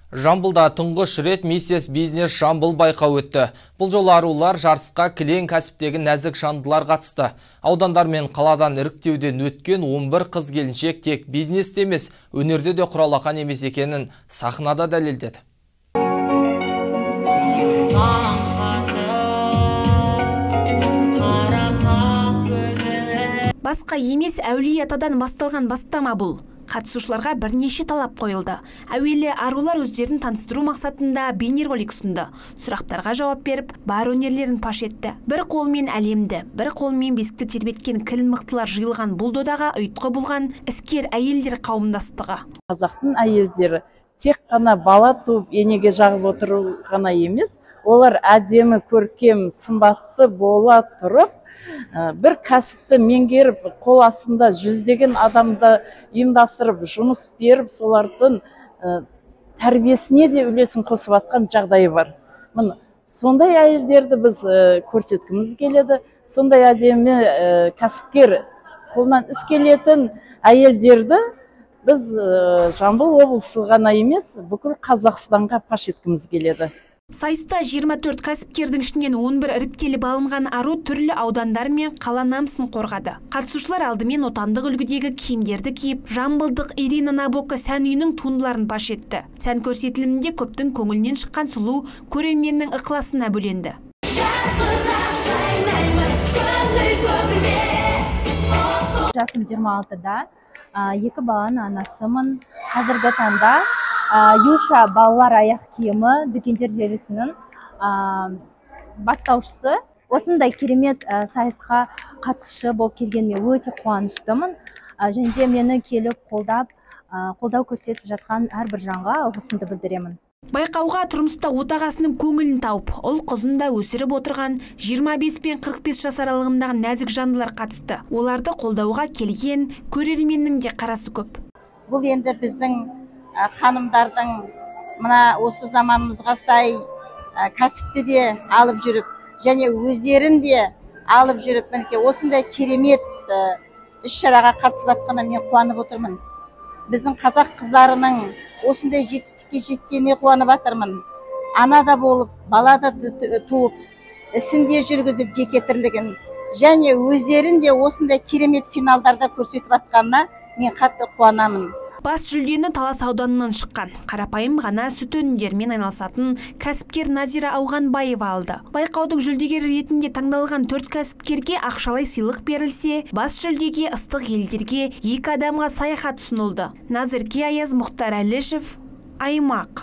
Жамбылда тұңғыш рет Миссис Бизнес Жамбыл байқауы өтті. Бұл жолы арулар жарысқа кілең кәсіптегі нәзік жандылар қатысты. Аудандар мен қаладан іріктеуден өткен 11 қыз келіншек тек бизнесте емес, өнерде де құралақан емес екенін сахнада дәлелдеді. Басқа емес әулие атадан басталған бастама бұл. Қатысушыларға бірнеше талап қойылды. Әуелі арулар өздерін таныстыру мақсатында бейнеролик ұсынды. Сұрақтарға жауап беріп, бар өнерлерін паш етті. Бір қолмен әлемді, бір қолмен бесікті тербеткен кіл мықтылар жиылған бұл додаға ұйытқы болған іскер әйелдер қауымдастығы. Қазақтың әйелдері тек қана бала туып енеге жағып отыру ғана емес, олар әдемі, көркем, сымбатты бола тұрып, бір кәсіпті меңгеріп, қол астында жүздеген адамды ұйымдастырып, жұмыс беріп, солардың тәрбиесіне де үлесін қосып атқан жағдайы бар. Сондай әйелдерді біз көрсеткіміз келеді. Сондай әдемі кәсіпкер, қолынан іс келетін әйелдерді біз Жамбыл облысы ғана емес, бүкіл Қазақстанға паш еткіміз келеді. Сайыста 24 кәсіпкердің ішінен 11 іріктеліп алынған ару түрлі аудандар мен қала намысын қорғады. Қатысушылар алдымен отандық үлгідегі киімдерді киіп, жамбылдық Ирина Набока сән үйінің туындыларын паш етті. Сән көрсетілімінде көптің көңілінен шыққан сұлу көрерменнің ықыласына бөленді. Жасым 26-да, екі баланың анасымын. Қазіргі таңда Юша балалар аяқ киімі дүкендер желісінің бастаушысы. Осындай керемет сайысқа қатысушы болып келгеніме өте қуаныштымын. Және де мені келіп қолдау көрсетіп жатқан әрбір жанға алғысымды білдіремін. Байқауға тұрмыста отағасының көңілін тауып, ұл қызын да өсіріп отырған 25 пен 45 жас аралығындағы нәзік жандылар қатысты. Оларды қолдауға келген көрерменнің де қарасы көп. Бұл енді біздің ханымдардың мына осы заманымызға сай кәсіпті де алып жүріп, және өздерін де алып жүріп, осындай керемет іс-шараға қатысып жатқанына мен қуанып отырмын. Біздің қазақ қыздарының осындай жетістікке жеткеніне қуанып жатырмын. Ана да болып, бала да туып, ісін де жүргізіп жеке тірлігін, және өздерін де осындай керемет финалдарда көрсетіп жатқанына мен қатты қуанамын. Бас жүлдені Талас ауданынан шыққан, қарапайым ғана сүт өнімдерімен айналысатын кәсіпкер Назира Ауғанбаева алды. Байқаудың жүлдегері ретінде таңдалған 4 кәсіпкерге ақшалай сыйлық берілсе, бас жүлдеге ыстық елдерге 2 адамға саяхат ұсынылды. Назерке Аяз, Мұхтар Әлішев, Аймақ.